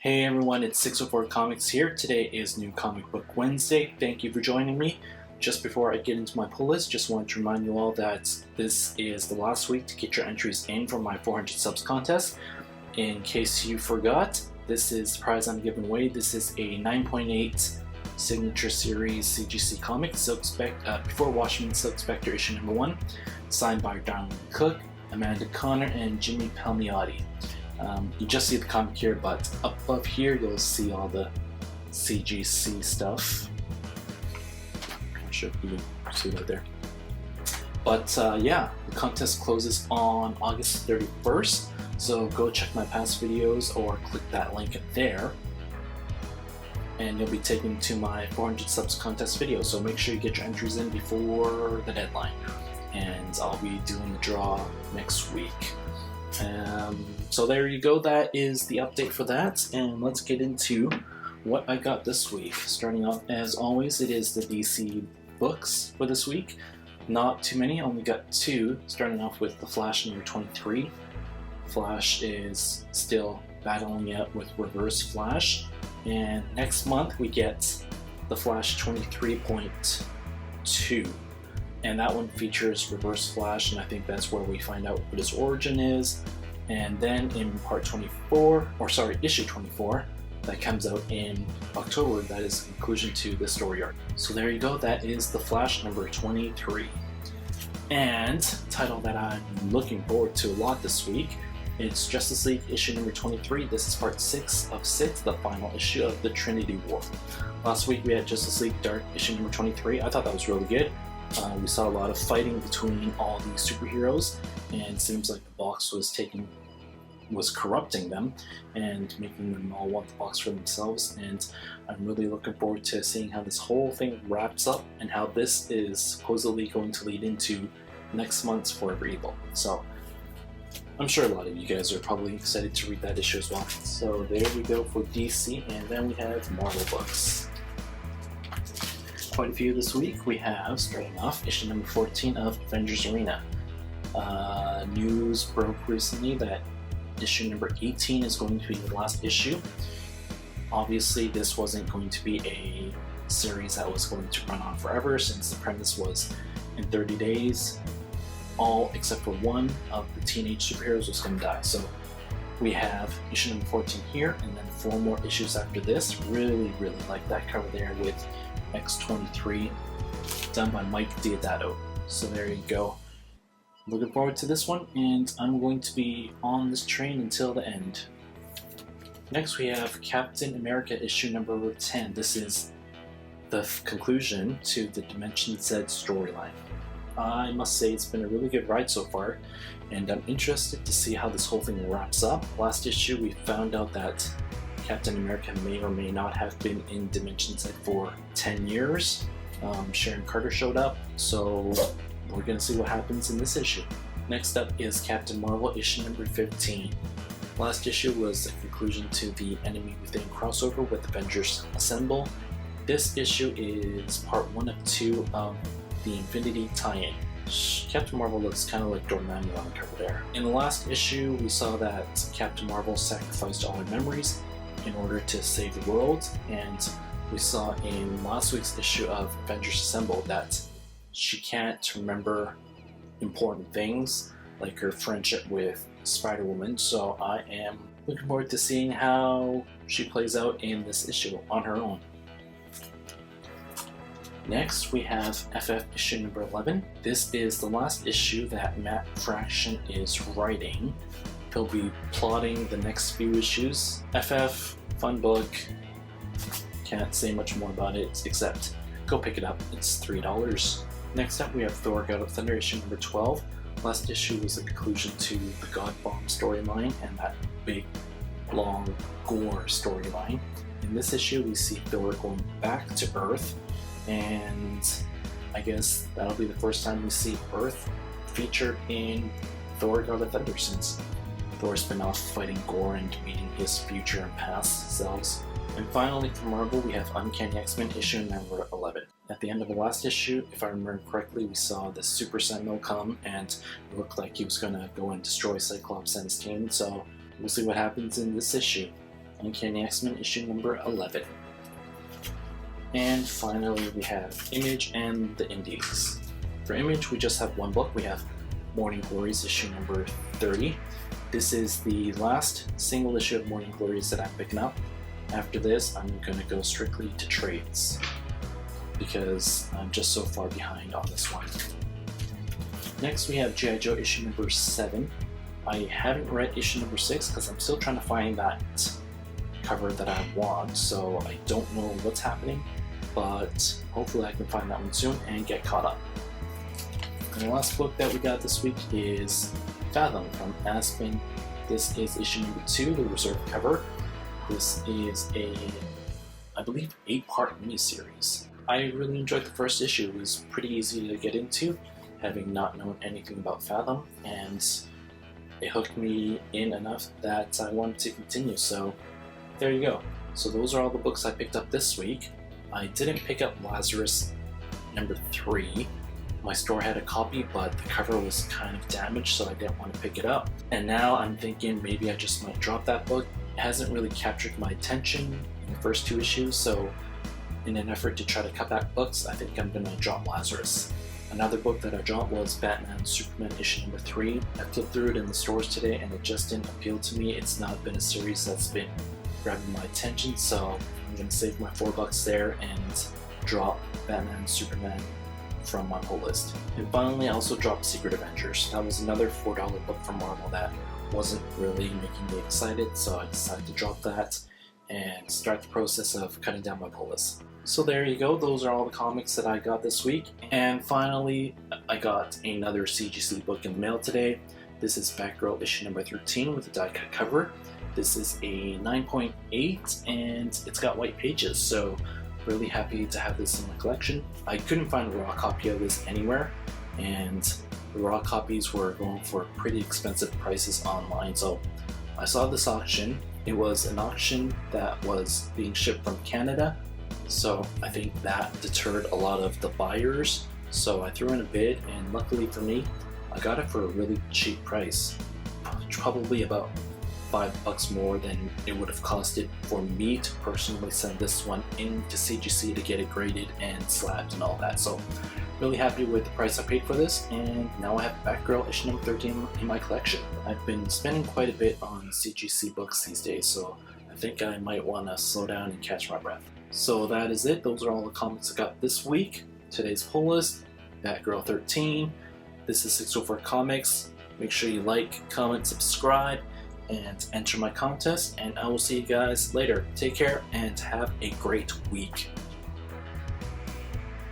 Hey everyone, it's 604 Comics here. Today is New Comic Book Wednesday. Thank you for joining me. Just before I get into my pull list, just wanted to remind you all that this is the last week to get your entries in for my 400 subs contest. In case you forgot, this is the prize I'm giving away. This is a 9.8 Signature Series CGC comic, Before Washington Silk Spectre issue number 1, signed by Darlene Cook, Amanda Connor, and Jimmy Palmiotti. You just see the comic here, but up above here you'll see all the CGC stuff. Not sure if you can see that there. But yeah, the contest closes on August 31st, so go check my past videos or click that link there, and you'll be taken to my 400 subs contest video. So make sure you get your entries in before the deadline, and I'll be doing the draw next week. So there you go, that is the update for that, and let's get into what I got this week. Starting off, as always, it is the DC books for this week. Not too many, only got 2, starting off with The Flash number 23. Flash is still battling it with Reverse Flash, and next month we get The Flash 23.2. And that one features Reverse Flash, and I think that's where we find out what his origin is. And then in issue 24, that comes out in October, that is the conclusion to the story arc. So there you go, that is The Flash number 23. And title that I'm looking forward to a lot this week, it's Justice League issue number 23. This is part 6 of 6, the final issue of the Trinity War. Last week we had Justice League Dark issue number 23. I thought that was really good. We saw a lot of fighting between all these superheroes, and it seems like the box was corrupting them and making them all want the box for themselves. And I'm really looking forward to seeing how this whole thing wraps up and how this is supposedly going to lead into next month's Forever Evil. So I'm sure a lot of you guys are probably excited to read that issue as well. So there we go for DC, and then we have Marvel books. Quite a few this week. We have, starting off, issue number 14 of Avengers Arena. News broke recently that issue number 18 is going to be the last issue. Obviously, this wasn't going to be a series that was going to run on forever, since the premise was in 30 days, all except for one of the teenage superheroes was going to die. So we have issue number 14 here, and then 4 more issues after this. Really like that cover there with X-23, done by Mike Deodato. So there you go. Looking forward to this one, and I'm going to be on this train until the end. Next we have Captain America issue number 10. This is the conclusion to the Dimension Z storyline. I must say it's been a really good ride so far, and I'm interested to see how this whole thing wraps up. Last issue we found out that Captain America may or may not have been in Dimension Z for 10 years. Sharon Carter showed up, so we're going to see what happens in this issue. Next up is Captain Marvel issue number 15. Last issue was the conclusion to the Enemy Within crossover with Avengers Assemble. This issue is part 1 of 2 of the Infinity tie-in. Captain Marvel looks kind of like Dormammu on the cover there. In the last issue, we saw that Captain Marvel sacrificed all her memories in order to save the world, and we saw in last week's issue of Avengers Assemble that she can't remember important things like her friendship with Spider-Woman, so I am looking forward to seeing how she plays out in this issue on her own. Next we have FF issue number 11. This is the last issue that Matt Fraction is writing. He'll be plotting the next few issues. FF, fun book. Can't say much more about it except go pick it up. It's $3. Next up we have Thor God of Thunder issue number 12. Last issue was a conclusion to the God Bomb storyline and that big, long gore storyline. In this issue we see Thor going back to Earth, and I guess that'll be the first time we see Earth featured in Thor God of Thunder since Thor's been off fighting Gore and meeting his future and past selves. And finally, for Marvel, we have Uncanny X-Men issue number 11. At the end of the last issue, if I remember correctly, we saw the Super Sentinel come, and it looked like he was going to go and destroy Cyclops and his team, so we'll see what happens in this issue. Uncanny X-Men issue number 11. And finally, we have Image and the Indies. For Image, we just have one book. We have Morning Glories issue number 30. This is the last single issue of Morning Glories that I'm picking up. After this, I'm going to go strictly to trades because I'm just so far behind on this one. Next, we have G.I. Joe issue number 7. I haven't read issue number 6 because I'm still trying to find that cover that I want, so I don't know what's happening, but hopefully I can find that one soon and get caught up. And the last book that we got this week is Fathom from Aspen. This is issue number 2, the reserve cover. This is I believe, 8-part miniseries. I really enjoyed the first issue. It was pretty easy to get into, having not known anything about Fathom, and it hooked me in enough that I wanted to continue, so there you go. So those are all the books I picked up this week. I didn't pick up Lazarus number 3. My store had a copy, but the cover was kind of damaged, so I didn't want to pick it up. And now I'm thinking maybe I just might drop that book. It hasn't really captured my attention in the first 2 issues, so in an effort to try to cut back books, I think I'm gonna drop Lazarus. Another book that I dropped was Batman Superman issue number 3. I flipped through it in the stores today and it just didn't appeal to me. It's not been a series that's been grabbing my attention, so I'm gonna save my $4 there and drop Batman Superman from my pull list. And finally, I also dropped Secret Avengers. That was another $4 book from Marvel that wasn't really making me excited, so I decided to drop that and start the process of cutting down my pull list. So there you go, those are all the comics that I got this week. And finally, I got another CGC book in the mail today. This is Batgirl issue number 13 with a die-cut cover. This is a 9.8 and it's got white pages, so really happy to have this in my collection. I couldn't find a raw copy of this anywhere, and the raw copies were going for pretty expensive prices online, so I saw this auction. It was an auction that was being shipped from Canada, so I think that deterred a lot of the buyers. So I threw in a bid, and luckily for me, I got it for a really cheap price. Probably about $5 more than it would have costed for me to personally send this one into CGC to get it graded and slabbed and all that. So really happy with the price I paid for this, and now I have Batgirl issue number 13 in my collection. I've been spending quite a bit on CGC books these days, so I think I might want to slow down and catch my breath. So that is it. Those are all the comics I got this week. Today's pull list, Batgirl 13. This is 604 Comics. Make sure you like, comment, subscribe, and enter my contest, and I will see you guys later. Take care and have a great week.